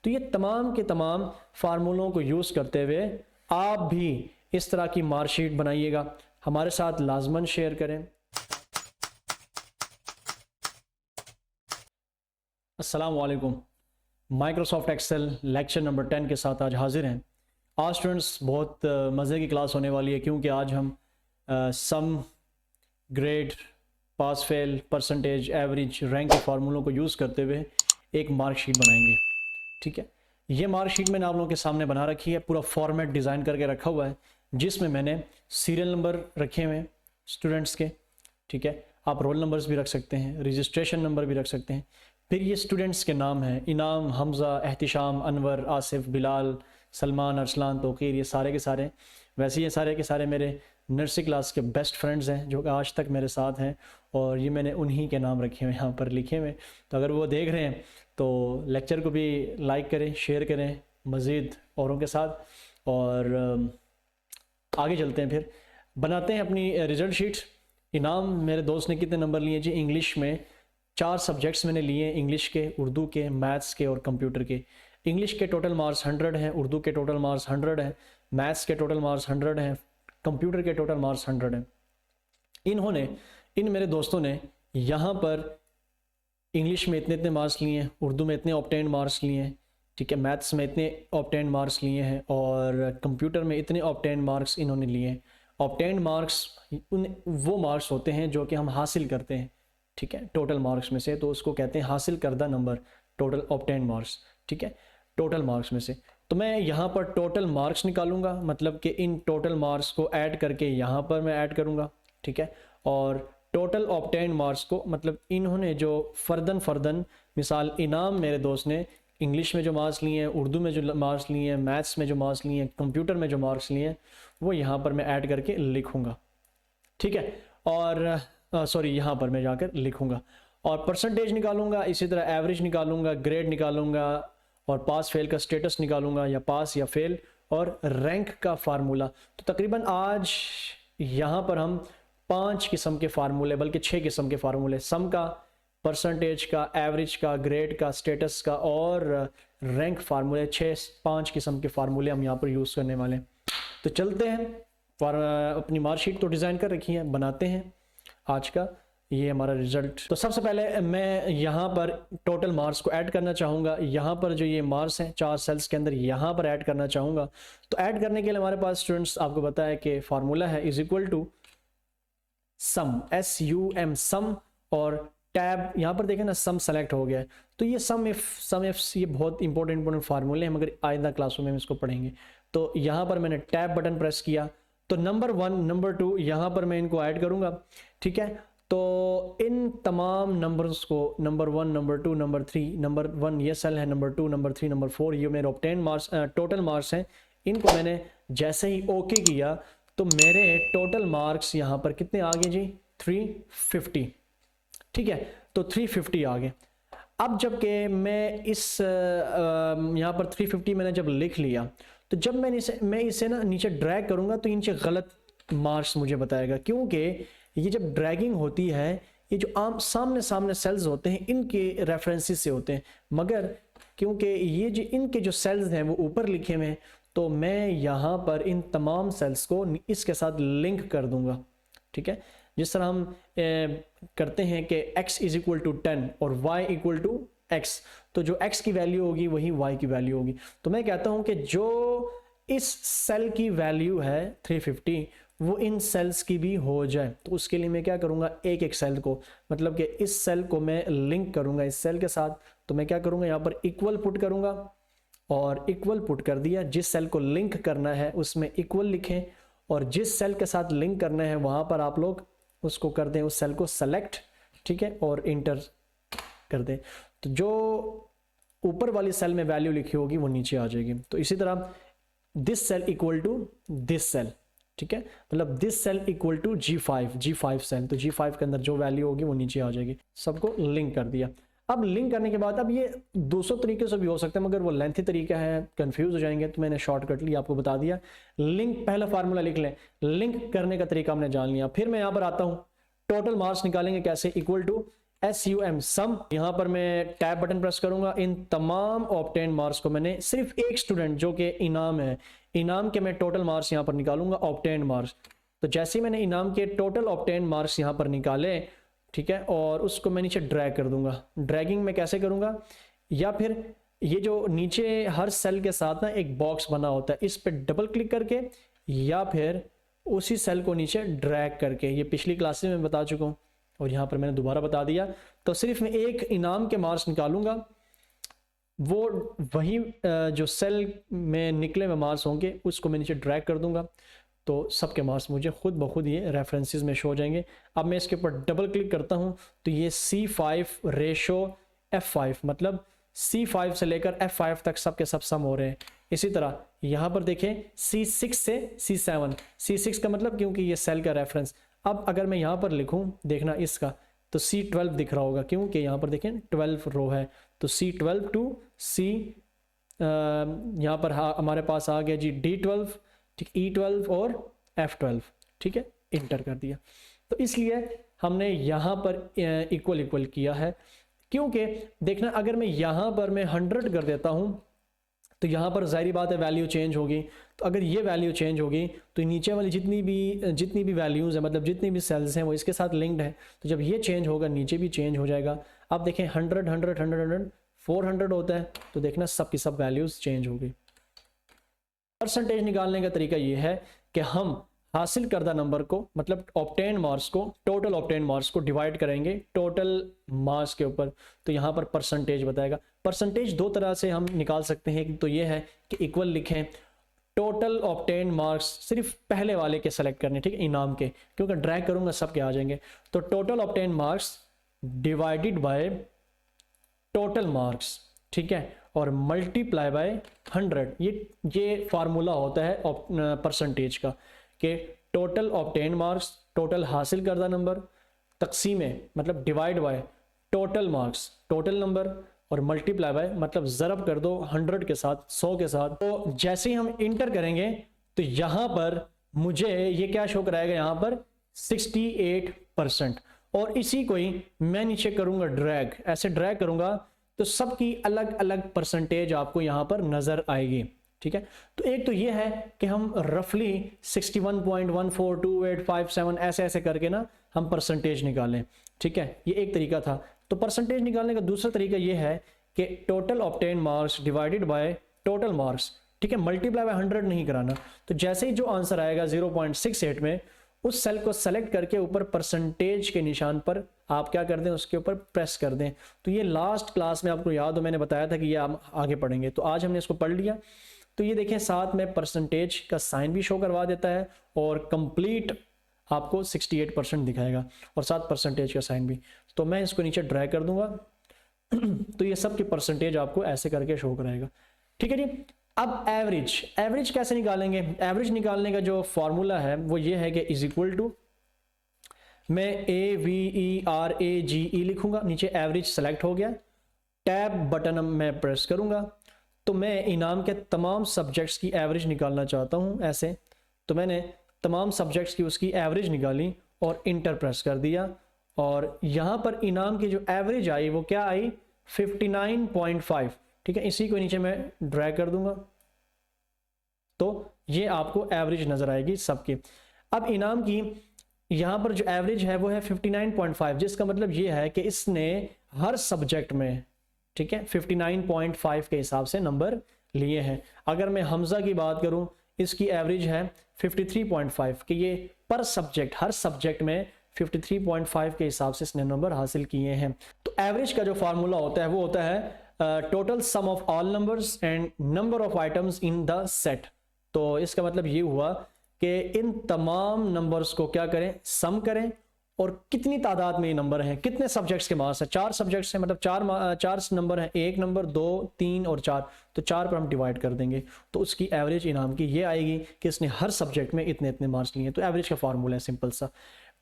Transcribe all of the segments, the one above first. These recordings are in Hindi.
तो ये तमाम के तमाम फार्मूलों को यूज़ करते हुए आप भी इस तरह की मार्कशीट बनाइएगा, हमारे साथ लाजमन शेयर करें। अस्सलाम वालेकुम। माइक्रोसॉफ्ट एक्सेल लेक्चर नंबर 10 के साथ आज हाजिर हैं। आज स्टूडेंट्स बहुत मज़े की क्लास होने वाली है, क्योंकि आज हम sum, grade, pass fail, percentage, average, rank के फार्मूलों को यूज़ करते हुए एक मार्कशीट बनाएंगे। ठीक है, ये मार्कशीट मैंने आप लोगों के सामने बना रखी है, पूरा फॉर्मेट डिज़ाइन करके रखा हुआ है, जिसमें मैंने सीरियल नंबर रखे हुए हैं स्टूडेंट्स के। ठीक है, आप रोल नंबर्स भी रख सकते हैं, रजिस्ट्रेशन नंबर भी रख सकते हैं। फिर ये स्टूडेंट्स के नाम हैं, इनाम, हमज़ा, एहतिशाम, अनवर, आसिफ, बिलाल, सलमान, अरसलान, तोक़ीर, ये सारे के सारे। वैसे ये सारे के सारे मेरे नर्सरी क्लास के बेस्ट फ्रेंड्स हैं जो आज तक मेरे साथ हैं, और ये मैंने उन्हीं के नाम रखे हुए यहाँ पर लिखे हुए। तो अगर वो देख रहे हैं तो लेक्चर को भी लाइक करें, शेयर करें मज़ीद औरों के साथ, और आगे चलते हैं। फिर बनाते हैं अपनी रिज़ल्ट शीट। इनाम मेरे दोस्त ने कितने नंबर लिए जी? इंग्लिश में 4 सब्जेक्ट्स मैंने लिए, इंग्लिश के, उर्दू के, मैथ्स के और कंप्यूटर के। इंग्लिश के टोटल मार्क्स 100 हैं, उर्दू के टोटल मार्क्स 100 हैं, मैथ्स के टोटल मार्क्स 100 हैं, कंप्यूटर के टोटल मार्क्स 100 हैं। इन मेरे दोस्तों ने यहाँ पर इंग्लिश में इतने इतने मार्क्स लिए हैं, उर्दू में इतने ऑब्टेन्ड मार्क्स लिए हैं, ठीक है, मैथ्स में इतने ऑब्टेन्ड मार्क्स लिए हैं, और कंप्यूटर में इतने ऑब्टेन्ड मार्क्स इन्होंने लिए हैं। ऑब्टेन्ड मार्क्स वो मार्क्स होते हैं जो कि हम हासिल करते हैं, ठीक है, टोटल मार्क्स में से, तो उसको कहते हैं हासिल करदा नंबर, टोटल ऑब्टेन्ड मार्क्स। ठीक है, टोटल मार्क्स में से तो मैं यहाँ पर टोटल मार्क्स निकालूंगा, मतलब कि इन टोटल मार्क्स को ऐड करके यहाँ पर मैं ऐड करूँगा। ठीक है, और टोटल ऑब्टेन्ड मार्क्स को, मतलब इन्होंने जो फ़र्दन मिसाल इनाम मेरे दोस्त ने इंग्लिश में जो मार्क्स लिए हैं, उर्दू में जो मार्क्स लिए हैं, मैथ्स में जो मार्क्स लिए हैं, कंप्यूटर में जो मार्क्स लिए हैं, वो यहाँ पर मैं ऐड करके लिखूँगा। ठीक है, और सॉरी यहाँ पर मैं जाकर लिखूँगा, और परसेंटेज निकालूंगा, इसी तरह एवरेज निकालूंगा, ग्रेड निकालूंगा, और पास फेल का स्टेटस निकालूंगा, या पास या फेल, और रैंक का फार्मूला। तो तकरीबन आज यहाँ पर हम 5 किस्म के फार्मूले, बल्कि 6 किस्म के फार्मूले, सम का, परसेंटेज का, एवरेज का, ग्रेड का, स्टेटस का और रैंक फार्मूले, 5 किस्म के फार्मूले हम यहाँ पर यूज़ करने वाले हैं। तो चलते हैं, अपनी मार्कशीट तो डिज़ाइन कर रखी है, बनाते हैं आज का ये हमारा रिजल्ट। तो सबसे पहले मैं यहाँ पर टोटल मार्क्स को ऐड करना चाहूँगा। यहाँ पर जो ये मार्क्स हैं 4 सेल्स के अंदर, यहाँ पर ऐड करना चाहूँगा। तो ऐड करने के लिए हमारे पास स्टूडेंट्स आपको पता है कि फार्मूला है is equal to sum, SUM, sum, और टैब, यहाँ पर देखें ना सम सेलेक्ट हो गया है, तो ये सम इफ ये बहुत इंपॉर्टेंट फार्मूले हैं, मगर आइंदा क्लासों में हम इसको पढ़ेंगे। तो यहाँ पर मैंने टैब बटन प्रेस किया, तो नंबर 1, नंबर 2 यहाँ पर मैं इनको ऐड करूँगा। ठीक है, तो इन तमाम नंबर्स को, नंबर 1, नंबर 2, नंबर 3, नंबर 1 ये सेल है, नंबर 2, नंबर 3, नंबर 4 ये मेरे ऑब्टेन मार्क्स, टोटल मार्क्स हैं। इनको मैंने जैसे ही ओके किया तो मेरे टोटल मार्क्स यहाँ पर कितने आ गए जी? 350। ठीक है, तो 350 आ गए। अब जबकि मैं इस यहाँ पर 350 मैंने जब लिख लिया, तो जब मैं इसे ना नीचे ड्रैग करूँगा तो नीचे गलत मार्क्स मुझे बताएगा, क्योंकि ये जब ड्रैगिंग होती है, ये जो आम सामने सेल्स होते हैं इनके रेफरेंसेस से होते हैं, मगर क्योंकि ये जो इनके जो सेल्स हैं वो ऊपर लिखे हुए हैं, तो मैं यहाँ पर इन तमाम सेल्स को इसके साथ लिंक कर दूंगा। ठीक है, जिस तरह हम करते हैं कि x इज इक्वल टू 10 और y इक्वल टू x, तो जो x की वैल्यू होगी वही y की वैल्यू होगी। तो मैं कहता हूं कि जो इस सेल की वैल्यू है 350 वो इन सेल्स की भी हो जाए, तो उसके लिए मैं क्या करूंगा, एक सेल को, मतलब कि इस सेल को मैं लिंक करूंगा इस सेल के साथ। तो मैं क्या करूंगा, यहाँ पर इक्वल पुट करूंगा, और इक्वल पुट कर दिया। जिस सेल को लिंक करना है उसमें इक्वल लिखें, और जिस सेल के साथ लिंक करना है वहां पर आप लोग उसको कर दें, उस सेल को सेलेक्ट, ठीक है, और इंटर कर दें। तो जो ऊपर वाली सेल में वैल्यू लिखी होगी वो नीचे आ जाएगी। तो इसी तरह this cell equal to this cell, ठीक है, मतलब this cell equal to G5 cell, तो G5 के अंदर जो वैल्यू होगी वो नीचे आ जाएगी। सबको लिंक कर दिया। अब लिंक करने के बाद, अब ये 200 तरीके से भी हो सकता है, मगर वो लेंथी तरीका है, कंफ्यूज हो जाएंगे, तो मैंने शॉर्टकटली आपको बता दिया। लिंक, पहला फार्मूला लिख लें, लिंक करने का तरीका हमने जान लिया। फिर मैं यहाँ पर आता हूँ, टोटल मार्क्स निकालेंगे कैसे, इक्वल टू SUM सम, यहाँ पर मैं टैब बटन प्रेस करूंगा, इन तमाम ऑब्टेन मार्क्स को मैंने सिर्फ एक स्टूडेंट जो कि इनाम है, इनाम के मैं टोटल मार्क्स यहाँ पर निकालूंगा ऑब्टेन मार्क्स। तो जैसे ही मैंने इनाम के टोटल ऑब्टेन मार्क्स यहाँ पर निकाले, ठीक है, और उसको मैं नीचे ड्रैग कर दूंगा। ड्रैगिंग में कैसे करूंगा, या फिर ये जो नीचे हर सेल के साथ ना एक बॉक्स बना होता है, इस पर डबल क्लिक करके या फिर उसी सेल को नीचे ड्रैग करके, ये पिछली क्लासेस में बता चुका हूँ और यहाँ पर मैंने दोबारा बता दिया। तो सिर्फ मैं एक इनाम के मार्क्स निकालूंगा, वो वही जो सेल में निकले हुए मार्क्स होंगे उसको मैं नीचे ड्रैग कर दूंगा, तो सबके मार्क्स मुझे खुद ब खुद ये रेफरेंसेस में शो हो जाएंगे। अब मैं इसके ऊपर डबल क्लिक करता हूँ तो ये C5 रेशो F5, मतलब C5 से लेकर F5 तक सबके सब सम हो रहे हैं। इसी तरह यहाँ पर देखें C6 से C7, C6 का मतलब क्योंकि ये सेल का रेफरेंस। अब अगर मैं यहाँ पर लिखूँ, देखना इसका, तो C12 दिख रहा होगा क्योंकि यहाँ पर देखें 12 रो है, तो C12 टू C यहाँ पर हमारे पास आ गया जी D12, ठीक, E12 और F12, ठीक है, इंटर कर दिया। तो इसलिए हमने यहाँ पर इक्वल इक्वल किया है, क्योंकि देखना अगर मैं यहाँ पर मैं 100 कर देता हूँ तो यहाँ पर जाहिर बात है वैल्यू चेंज होगी। तो अगर ये वैल्यू चेंज होगी तो नीचे वाली जितनी भी वैल्यूज़ हैं, मतलब जितनी भी सेल्स हैं वो इसके साथ लिंक्ड हैं, तो जब ये चेंज होगा नीचे भी चेंज हो जाएगा। अब देखें 100 100 100 100 400 होता है, तो देखना सब की सब वैल्यूज़ चेंज होगी। परसेंटेज निकालने का तरीका ये है कि हम हासिल करदा नंबर को, मतलब ऑब्टेन मार्क्स को, टोटल ऑब्टेन मार्क्स को डिवाइड करेंगे टोटल मार्क्स के ऊपर, तो यहाँ पर परसेंटेज बताएगा। परसेंटेज दो तरह से हम निकाल सकते हैं, एक तो ये है कि इक्वल लिखें, टोटल ऑब्टेन मार्क्स सिर्फ पहले वाले के सेलेक्ट करने, ठीक है, इनाम के, क्योंकि ड्रैग करूंगा सब के आ जाएंगे। तो total obtain marks divided by total marks, ठीक है, और मल्टीप्लाई बाय 100। ये फार्मूला होता है परसेंटेज का, कि टोटल ऑब्टेन मार्क्स, टोटल हासिल करदा नंबर, तकसीम मतलब divide by total marks, total number, और मल्टीप्लाई बाय मतलब ज़रब कर दो 100 के साथ, 100 के साथ। तो जैसे ही हम इंटर करेंगे तो यहाँ पर मुझे ये क्या शो कराएगा, यहाँ पर 68%। और इसी को ही मैं नीचे करूँगा ड्रैग, ऐसे ड्रैग करूँगा तो सबकी अलग अलग परसेंटेज आपको यहाँ पर नज़र आएगी, ठीक है। तो एक तो ये है कि हम रफली 61.142857 ऐसे ऐसे करके ना हम परसेंटेज निकालें, ठीक है, ये एक तरीका था। तो परसेंटेज निकालने का दूसरा तरीका ये है कि total obtain marks divided by total marks, ठीक है, मल्टीप्लाई बाय 100 नहीं कराना। तो जैसे ही जो आंसर आएगा 0.68 में, उस सेल को सेलेक्ट करके ऊपर परसेंटेज के निशान पर आप क्या कर दें, उसके ऊपर प्रेस कर दें। तो ये लास्ट क्लास में आपको याद हो मैंने बताया था कि ये हम आगे पढ़ेंगे, तो आज हमने इसको पढ़ लिया। तो ये देखें साथ में परसेंटेज का साइन भी शो करवा देता है और कंप्लीट आपको 68% दिखाएगा और साथ परसेंटेज का साइन भी। तो मैं इसको नीचे ड्रैग कर दूंगा तो ये सब की परसेंटेज आपको ऐसे करके शो कराएगा, ठीक है जी। अब एवरेज कैसे निकालेंगे? एवरेज निकालने का जो फॉर्मूला है वो ये है कि इज इक्वल टू, मैं AVERAGE लिखूंगा, नीचे एवरेज सेलेक्ट हो गया, टैब बटन मैं प्रेस करूंगा, तो मैं इनाम के तमाम सब्जेक्ट्स की एवरेज निकालना चाहता हूं ऐसे। तो मैंने तमाम सब्जेक्ट्स की उसकी एवरेज निकाली और इंटर प्रेस कर दिया, और यहाँ पर इनाम की जो एवरेज आई वो क्या आई, 59.5, ठीक है। इसी को नीचे मैं ड्रैग कर दूंगा तो ये आपको एवरेज नजर आएगी सबकी। अब इनाम की यहाँ पर जो एवरेज है वो है 59.5, जिसका मतलब ये है कि इसने हर सब्जेक्ट में, ठीक है, 59.5 के हिसाब से नंबर लिए हैं। अगर मैं हमजा की बात करूं, इसकी एवरेज है 53.5, कि ये पर सब्जेक्ट, हर सब्जेक्ट में 53.5 के हिसाब से इसने नंबर हासिल किए हैं। तो एवरेज का जो फार्मूला होता है वो होता है total sum of all numbers and number of items in the set. तो इसका मतलब ये हुआ कि इन तमाम नंबर्स को क्या करें, सम करें, और कितनी तादाद में ये नंबर हैं, कितने सब्जेक्ट्स के मार्क्स हैं, 4 सब्जेक्ट्स हैं, मतलब चार नंबर हैं, 1 नंबर 2 3 और 4, तो 4 पर हम डिवाइड कर देंगे तो उसकी एवरेज इनाम की ये आएगी कि इसने हर सब्जेक्ट में इतने इतने मार्क्स लिए। तो एवरेज का फार्मूला है सिंपल सा।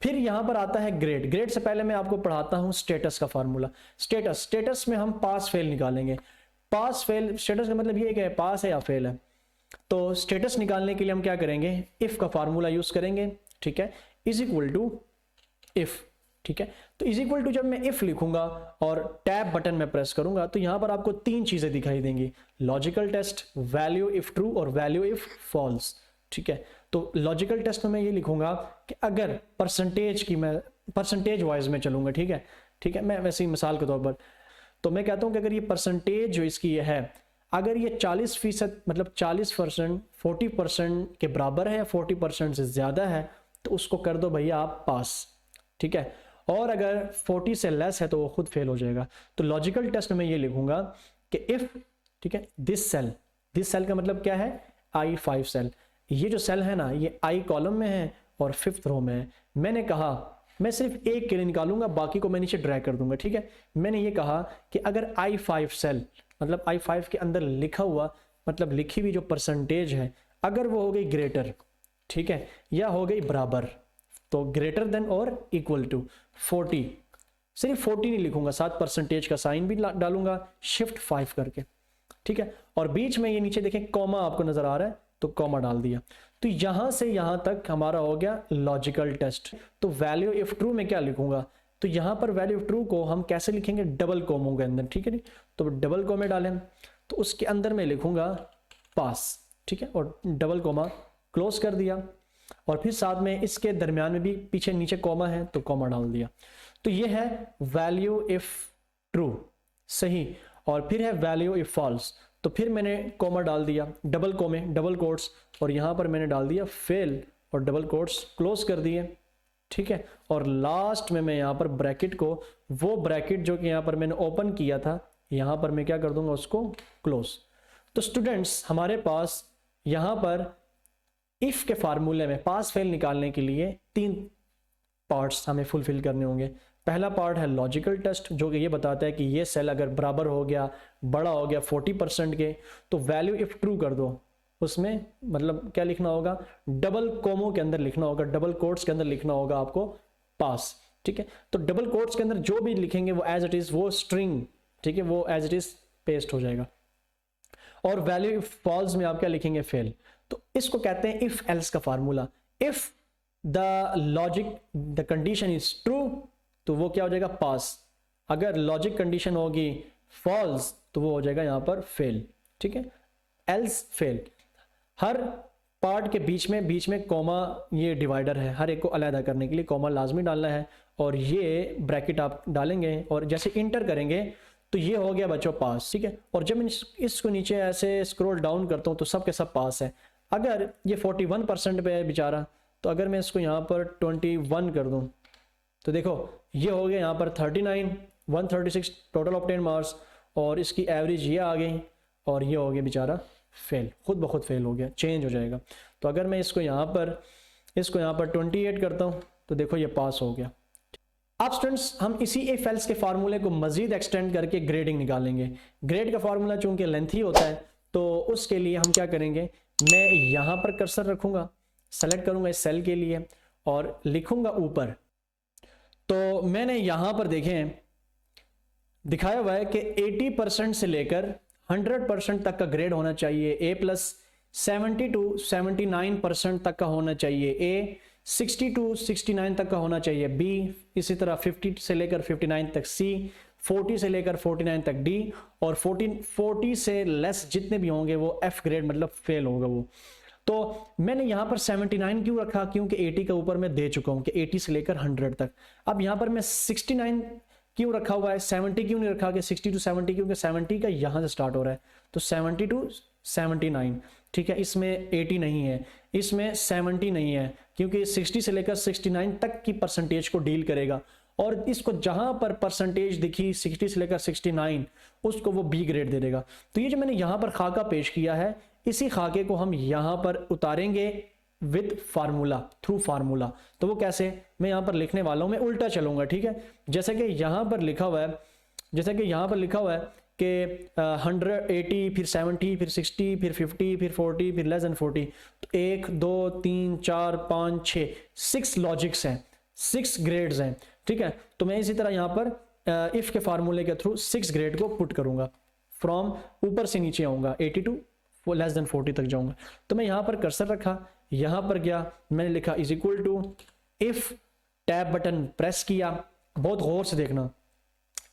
फिर यहाँ पर आता है ग्रेड से पहले मैं आपको पढ़ाता हूँ स्टेटस का फार्मूला। स्टेटस में हम पास फेल निकालेंगे। पास फेल, स्टेटस का मतलब ये है कि पास है या फेल है। तो स्टेटस निकालने के लिए हम क्या करेंगे, इफ का फार्मूला यूज करेंगे, ठीक है, इज इक्वल टू इफ, ठीक है। तो इज इक्वल टू जब मैं इफ लिखूंगा और टैब बटन में प्रेस करूंगा तो यहां पर आपको तीन चीजें दिखाई देंगी, logical test, value if true और वैल्यू इफ फॉल्स। ठीक है, तो लॉजिकल टेस्ट में मैं ये लिखूंगा कि अगर परसेंटेज की, मैं परसेंटेज वाइज में चलूंगा। ठीक है, ठीक है, मैं वैसे ही मिसाल के तौर पर तो मैं कहता हूं कि अगर ये परसेंटेज जो इसकी ये है, अगर ये 40% मतलब 40% 40% के बराबर है, 40% से ज्यादा है, तो उसको कर दो भैया आप पास। ठीक है, और अगर 40 से लेस है तो वो खुद फेल हो जाएगा। तो लॉजिकल टेस्ट में ये लिखूंगा कि इफ, ठीक है, दिस सेल का मतलब क्या है, I5 सेल। ये जो सेल है ना, ये I कॉलम में है और 5th रो में है। मैंने कहा मैं सिर्फ एक के लिए निकालूंगा, बाकी को मैं नीचे ड्रैग कर दूंगा। ठीक है, मैंने ये कहा कि अगर I5 सेल मतलब I5 के अंदर लिखा हुआ मतलब लिखी हुई जो परसेंटेज है, अगर वो हो गई ग्रेटर, ठीक है, या हो गई बराबर, तो ग्रेटर देन और इक्वल टू 40, सिर्फ 40 नहीं लिखूंगा, साथ परसेंटेज का साइन भी डालूंगा शिफ्ट 5 करके। ठीक है, और बीच में ये नीचे देखें कॉमा आपको नजर आ रहा है, तो कॉमा डाल दिया। तो यहां से यहां तक हमारा हो गया लॉजिकल टेस्ट। तो वैल्यू इफ ट्रू में क्या लिखूंगा, तो यहां पर वैल्यू इफ ट्रू को हम कैसे लिखेंगे, डबल कॉमों के अंदर। ठीक है, नहीं तो डबल कॉमे डालें तो उसके अंदर में लिखूंगा पास। ठीक है, और डबल कॉमा क्लोज कर दिया, और फिर साथ में इसके दरमियान में भी पीछे नीचे कॉमा है तो कॉमा डाल दिया। तो ये है वैल्यू इफ ट्रू, सही, और फिर है वैल्यू इफ फॉल्स, तो फिर मैंने कॉमा डाल दिया, डबल कॉमे, डबल कोट्स, और यहां पर मैंने डाल दिया फेल और डबल कोट्स क्लोज कर दिए। ठीक है, और लास्ट में मैं यहां पर ब्रैकेट को, वो ब्रैकेट जो कि यहां पर मैंने ओपन किया था, यहां पर मैं क्या कर दूंगा, उसको क्लोज। तो स्टूडेंट्स हमारे पास यहां पर इफ के फार्मूले में पास फेल निकालने के लिए 3 पार्ट्स हमें फुलफिल करने होंगे। पहला पार्ट है लॉजिकल टेस्ट, जो कि ये बताता है कि ये सेल अगर बराबर हो गया, बड़ा हो गया 40% के, तो वैल्यू इफ ट्रू कर दो। उसमें मतलब क्या लिखना होगा, डबल कोमो के अंदर लिखना होगा, डबल कोट्स के अंदर लिखना होगा आपको पास। ठीक है, तो डबल कोट्स के अंदर जो भी लिखेंगे वो एज इट इज, वो स्ट्रिंग, ठीक है, वो एज इट इज पेस्ट हो जाएगा। और वैल्यू इफ फॉल्स में आप क्या लिखेंगे, फेल। तो इसको कहते हैं इफ एल्स का formula. If the logic the condition is true तो वो क्या हो जाएगा, पास। अगर लॉजिक कंडीशन होगी फॉल्स तो वो हो जाएगा यहां पर फेल। ठीक है, एल्स फेल। हर पार्ट के बीच में कॉमा, ये डिवाइडर है, हर एक को अलग करने के लिए कॉमा लाजमी डालना है, और ये ब्रैकेट आप डालेंगे और जैसे इंटर करेंगे तो ये हो गया बच्चों पास। ठीक है, और जब मैं इसको नीचे ऐसे स्क्रॉल डाउन करता हूं तो सब के सब पास है। अगर ये 41% पे है बेचारा, तो अगर मैं इसको यहाँ पर 21 कर दूं तो देखो ये हो गया यहाँ पर 39, 136 टोटल ऑब्टेन मार्क्स, और इसकी एवरेज ये आ गई, और ये हो गया बेचारा फेल, खुद ब खुद फेल हो गया, चेंज हो जाएगा। तो अगर मैं इसको यहाँ पर 28 करता हूँ तो देखो ये पास हो गया। अब स्टूडेंट्स हम इसी इफ एल्स के फार्मूले को मजीद एक्सटेंड करके ग्रेडिंग निकालेंगे। ग्रेड का फार्मूला चूंकि लेंथी होता है तो उसके लिए हम क्या करेंगे, मैं यहां पर कर्सर रखूंगा, सेलेक्ट करूंगा इस सेल के लिए और लिखूंगा ऊपर। तो मैंने यहां पर देखें दिखाया हुआ है कि 80% से लेकर 100% तक का ग्रेड होना चाहिए A+, 70 to 79% तक का होना चाहिए A, 60 to 69 तक का होना चाहिए B, इसी तरह 50 से लेकर 59 तक C, 40 से लेकर 49 तक D, और 40 से लेस जितने भी होंगे वो F ग्रेड मतलब फेल होगा वो। तो मैंने यहां पर 79 क्यों रखा, क्योंकि 80 का ऊपर मैं दे चुका हूं कि 80 से लेकर 100 तक। अब यहां पर मैं 69 क्यों रखा हुआ है, 70 क्यों नहीं रखा कि 60 to 70, क्योंकि 70 का यहां से स्टार्ट हो रहा है, तो 70 to 79। ठीक है, इसमें 80 नहीं है, इसमें 70 नहीं है, क्योंकि 60 से लेकर 69 तक की परसेंटेज को डील करेगा, और इसको जहां पर परसेंटेज दिखी 60 से लेकर 69 उसको वो बी ग्रेड दे देगा। तो ये जो मैंने यहां पर खाका पेश किया है, इसी खाके को हम यहां पर उतारेंगे विद फार्मूला, थ्रू फार्मूला। तो वो कैसे, मैं यहां पर लिखने वाला हूं, मैं उल्टा चलूंगा। ठीक है, जैसे कि यहां पर लिखा हुआ है, जैसे कि यहां पर लिखा हुआ है कि 180 फिर 70 फिर 60 फिर 50 फिर 40 फिर लेस देन 40, तो 1 2 3 4 5 6 6 लॉजिक्स हैं, 6 ग्रेड्स हैं। ठीक है, तो मैं इसी तरह यहां पर इफ के फार्मूले के थ्रू 6 ग्रेड को पुट करूंगा, फ्रॉम ऊपर से नीचे आऊंगा 82 लेस देन 40 तक जाऊंगा। तो मैं यहां पर कर्सर रखा, यहां पर गया, मैंने लिखा is equal to if, tab button press किया, बहुत गौर से देखना,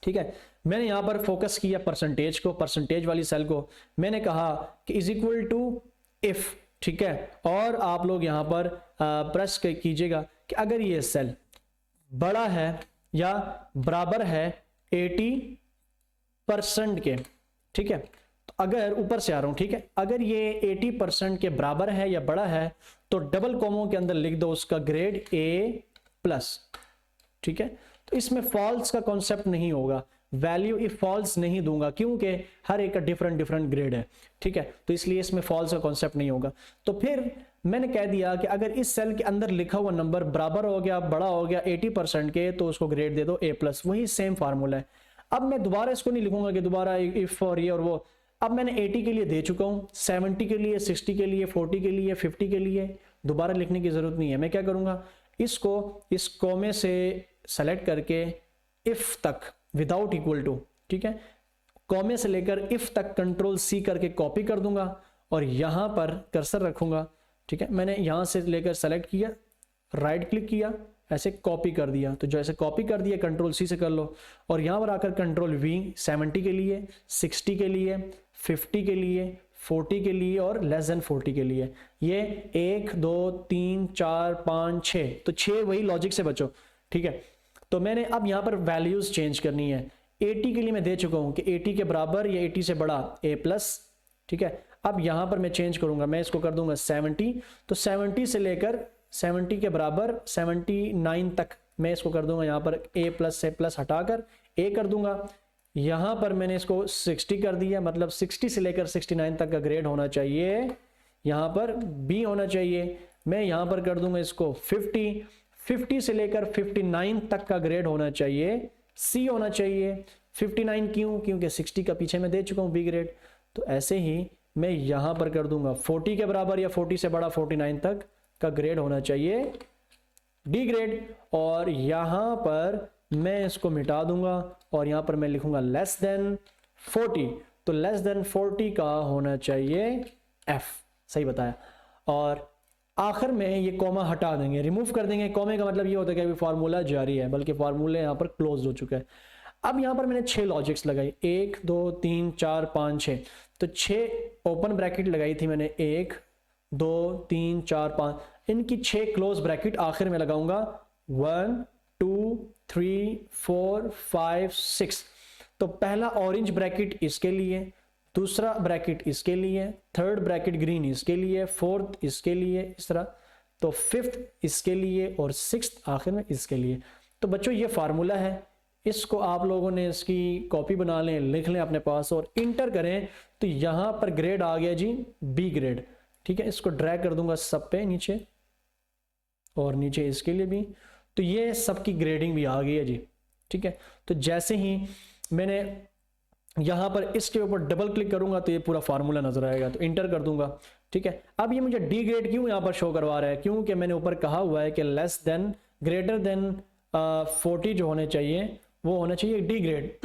ठीक है। मैंने यहाँ पर फोकस किया परसेंटेज को, परसेंटेज वाली सेल को। मैंने कहा कि इज इक्वल टू इफ, ठीक है, और आप लोग यहाँ पर प्रेस कीजिएगा कि अगर ये सेल बड़ा है या बराबर है 80% के, ठीक है, तो अगर ऊपर से आ रहा हूं, ठीक है, अगर ये 80% के बराबर है या बड़ा है तो डबल कॉमों के अंदर लिख दो उसका ग्रेड A+, ठीक है। तो इसमें फॉल्स का कॉन्सेप्ट नहीं होगा, वैल्यू इफ फॉल्स नहीं दूंगा क्योंकि हर एक का डिफरेंट डिफरेंट ग्रेड है, ठीक है, तो इसलिए इसमें फॉल्स का कॉन्सेप्ट नहीं होगा। तो फिर मैंने कह दिया कि अगर इस सेल के अंदर लिखा हुआ नंबर बराबर हो गया, बड़ा हो गया 80% के, तो उसको ग्रेड दे दो A+, वही सेम फार्मूला है। अब मैं दोबारा इसको नहीं लिखूंगा कि दोबारा इफ और ये और वो, अब मैंने 80 के लिए दे चुका हूं, 70 के लिए, 60 के लिए, 40 के लिए, 50 के लिए दोबारा लिखने की जरूरत नहीं है। मैं क्या करूंगा, इसको इस कॉमे से सेलेक्ट करके इफ तक विदाउट इक्वल टू, ठीक है, कॉमे से लेकर इफ तक Ctrl+C करके कॉपी कर दूंगा और यहां पर कर्सर रखूंगा, ठीक है। मैंने यहां से लेकर सेलेक्ट किया, राइट क्लिक किया, ऐसे कॉपी कर दिया, तो जैसे कॉपी कर दिया Ctrl+C से कर लो, और यहां पर आकर Ctrl+V 70 के लिए, 60 के लिए, 50 के लिए, 40 के लिए और लेस देन 40 के लिए, ये 1 2 3 4 5 6, तो 6 वही लॉजिक से बचो, ठीक है। तो मैंने अब यहां पर वैल्यूज चेंज करनी है। 80 के लिए मैं दे चुका हूं कि 80 के बराबर या 80 से बड़ा A+, ठीक है। अब यहां पर मैं चेंज करूंगा, मैं इसको कर दूंगा 70, तो 70 से लेकर 70 के बराबर 79 तक मैं इसको कर दूंगा यहाँ पर A+ से प्लस हटाकर A कर दूंगा। यहां पर मैंने इसको 60 कर दिया, मतलब 60 से लेकर 69 तक का ग्रेड होना चाहिए, यहां पर B होना चाहिए। मैं यहां पर कर दूंगा इसको 50 से लेकर 59 तक का ग्रेड होना चाहिए, C होना चाहिए। 59 क्यों? क्योंकि 60 का पीछे मैं दे चुका हूं B ग्रेड। तो ऐसे ही मैं यहां पर कर दूंगा 40 के बराबर या 40 से बड़ा 49 तक का ग्रेड होना चाहिए, D ग्रेड, और यहां पर मैं इसको मिटा दूंगा और यहां पर मैं लिखूंगा लेस देन 40, तो लेस देन 40 का होना चाहिए F, सही बताया। और आखिर में ये कॉमा हटा देंगे, रिमूव कर देंगे। कॉमे का मतलब ये होता है कि अभी फार्मूला जारी है, बल्कि फार्मूले यहाँ पर क्लोज हो चुका है। अब यहाँ पर मैंने 6 लॉजिक्स लगाई, 1 2 3 4 5 6, तो 6 ओपन ब्रैकेट लगाई थी मैंने, 1 2 3 4 5, इनकी 6 क्लोज ब्रैकेट आखिर में लगाऊंगा, 1 2 3 4 5 6। तो पहला ऑरेंज ब्रैकेट इसके लिए, दूसरा ब्रैकेट इसके लिए, थर्ड ब्रैकेट ग्रीन इसके लिए, फोर्थ इसके लिए, इस तरह, तो फिफ्थ इसके लिए और सिक्स्थ आखिर में इसके लिए। तो बच्चों ये फार्मूला है, इसको आप लोगों ने इसकी कॉपी बना लें, लिख लें अपने पास और इंटर करें, तो यहां पर ग्रेड आ गया जी B ग्रेड, ठीक है। इसको ड्रैग कर दूंगा सब पे नीचे, और नीचे इसके लिए भी, तो ये सबकी ग्रेडिंग भी आ गई है जी, ठीक है। तो जैसे ही मैंने यहां पर इसके ऊपर डबल क्लिक करूंगा तो ये पूरा फार्मूला नजर आएगा, तो इंटर कर दूंगा, ठीक है। अब ये मुझे D ग्रेड क्यों यहां पर शो करवा रहा है? क्योंकि मैंने ऊपर कहा हुआ है कि लेस देन ग्रेटर देन 40 जो होने चाहिए वो होना चाहिए D ग्रेड।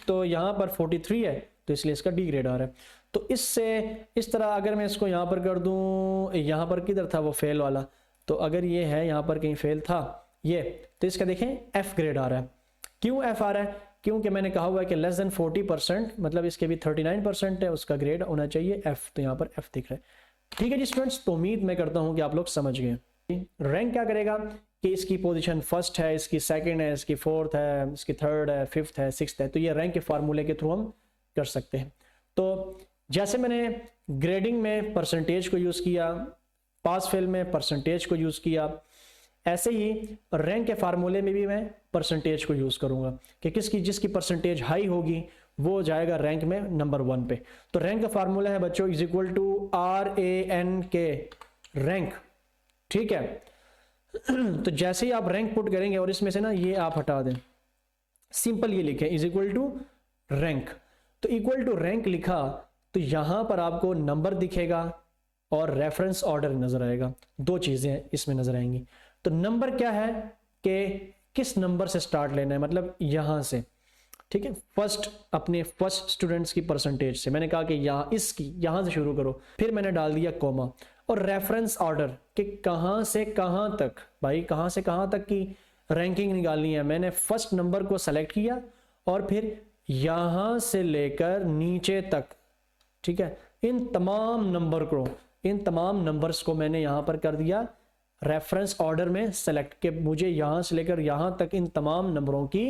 तो यहां पर 43 है, तो इसलिए इसका D ग्रेड आ रहा है। तो इससे इस तरह अगर मैं इसको यहां पर कर दूं, यहां पर किधर था वो फेल वाला, तो अगर ये है यहां पर कहीं फेल था ये, तो इसका देखें F ग्रेड आ रहा है। क्यों F आ रहा है? क्योंकि मैंने कहा हुआ है कि लेस देन 40%, मतलब इसके भी 39% है, उसका ग्रेड होना चाहिए F, तो यहाँ पर F दिख रहा है, ठीक है जी स्टूडेंट्स। तो उम्मीद मैं करता हूँ कि आप लोग समझ गए। रैंक क्या करेगा कि इसकी पोजीशन फर्स्ट है, इसकी सेकंड है, इसकी फोर्थ है, इसकी थर्ड है, फिफ्थ है, सिक्स्थ है, तो ये रैंक के फार्मूले के थ्रू हम कर सकते हैं। तो जैसे मैंने ग्रेडिंग में परसेंटेज को यूज़ किया, पास फेल में परसेंटेज को यूज़ किया, ऐसे ही रैंक के फार्मूले में भी मैं परसेंटेज को यूज करूंगा कि जिसकी परसेंटेज हाई होगी वो जाएगा रैंक में नंबर 1 पे। तो रैंक का फार्मूला है बच्चों is equal to RANK, rank, ठीक है। तो जैसे ही आप रैंक पुट करेंगे और इसमें से ना ये आप हटा दें, सिंपल ये लिखें इज इक्वल टू रैंक, तो इक्वल टू रैंक लिखा तो यहां पर आपको नंबर दिखेगा और रेफरेंस ऑर्डर नजर आएगा, 2 चीजें इसमें नजर आएंगी। तो नंबर क्या है कि किस नंबर से स्टार्ट लेना है, मतलब यहां से, ठीक है, अपने फर्स्ट स्टूडेंट्स की परसेंटेज से। मैंने कहा कि यहां से शुरू करो, फिर मैंने डाल दिया कॉमा, और रेफरेंस ऑर्डर कि कहां से कहां तक, भाई कहां से कहां तक की रैंकिंग निकालनी है। मैंने फर्स्ट नंबर को सेलेक्ट किया और फिर यहां से लेकर नीचे तक, ठीक है, इन तमाम नंबर्स को मैंने यहां पर कर दिया रेफरेंस ऑर्डर में सेलेक्ट के मुझे यहां से लेकर यहां तक इन तमाम नंबरों की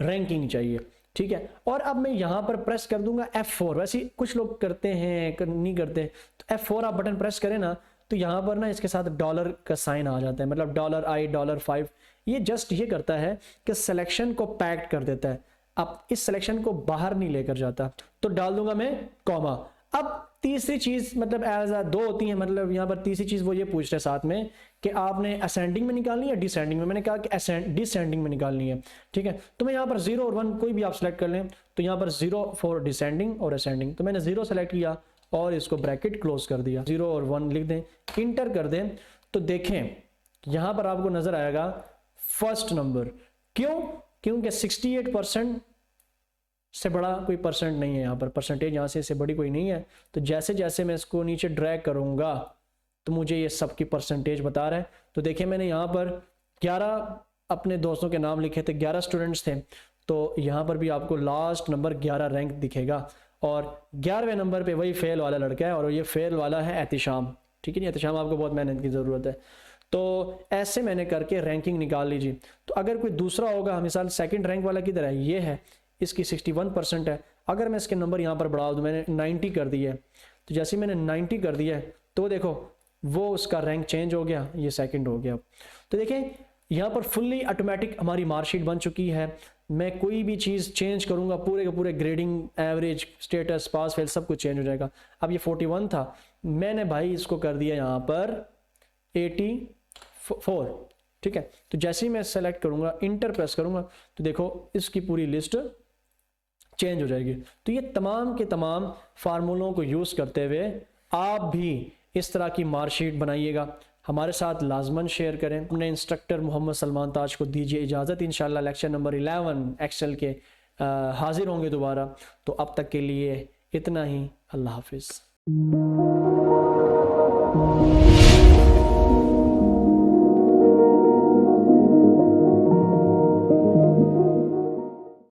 रैंकिंग चाहिए, ठीक है। और अब मैं यहां पर प्रेस कर दूंगा F4। वैसे कुछ लोग करते हैं, नहीं करते, तो F4 आप बटन प्रेस करें ना तो यहां पर ना इसके साथ डॉलर का साइन आ जाता है, मतलब $I $5। ये जस्ट ये करता है कि सिलेक्शन को पैक्ड कर देता है, अब इस सिलेक्शन को बाहर नहीं लेकर जाता। तो डाल दूंगा मैं कॉमा। अब तीसरी चीज, मतलब एज दो होती है, मतलब यहां पर तीसरी चीज वो ये पूछ रहे साथ में कि आपने असेंडिंग में निकालनी है डिसेंडिंग में। मैंने कहा कि डिसेंडिंग में निकालनी है, ठीक है। तो मैं यहाँ पर 0 और 1 कोई भी आप सेलेक्ट कर लें, तो यहाँ पर 0 फॉर डिसेंडिंग और असेंडिंग, तो मैंने 0 सेलेक्ट किया और इसको ब्रैकेट क्लोज कर दिया, 0 और 1 लिख दें, इंटर कर दें, तो देखें यहां पर आपको नजर आएगा फर्स्ट नंबर। क्यों? क्योंकि 68% से बड़ा कोई परसेंट नहीं है, यहाँ पर परसेंटेज यहाँ से बड़ी कोई नहीं है। तो जैसे जैसे मैं इसको नीचे ड्रैग करूंगा तो मुझे ये सबकी परसेंटेज बता रहा है। तो देखिए मैंने यहाँ पर 11 अपने दोस्तों के नाम लिखे थे, 11 स्टूडेंट्स थे, तो यहाँ पर भी आपको लास्ट नंबर 11 रैंक दिखेगा और 11वें नंबर पे वही फेल वाला लड़का है और ये फेल वाला है एहतिशाम, ठीक है। नहीं, एहतिशाम आपको बहुत मेहनत की ज़रूरत है। तो ऐसे मैंने करके रैंकिंग निकाल लीजिए। तो अगर कोई दूसरा होगा, मिसाल सेकंड रैंक वाला किधर है, ये है, इसकी 61% है। अगर मैं इसके नंबर यहाँ पर बढ़ा दूँ, मैंने 90 कर दिया है, तो जैसे मैंने 90 कर दिया है तो देखो वो उसका रैंक चेंज हो गया, ये सेकंड हो गया। तो देखें यहाँ पर फुल्ली ऑटोमेटिक हमारी मार्कशीट बन चुकी है। मैं कोई भी चीज़ चेंज करूँगा, पूरे के पूरे grading, average, status, pass fail सब कुछ चेंज हो जाएगा। अब ये 41 था, मैंने भाई इसको कर दिया यहाँ पर 84, ठीक है। तो जैसे ही मैं सेलेक्ट करूँगा, इंटर प्रेस करूँगा, तो देखो इसकी पूरी लिस्ट चेंज हो जाएगी। तो ये तमाम के तमाम फार्मूलों को यूज़ करते हुए आप भी इस तरह की मार्कशीट बनाइएगा, हमारे साथ लाजमन शेयर करें। अपने इंस्ट्रक्टर मोहम्मद सलमान ताज को दीजिए इजाज़त। इंशाल्लाह लेक्चर नंबर 11 एक्सेल के हाजिर होंगे दोबारा। तो अब तक के लिए इतना ही, अल्लाह हाफिज़।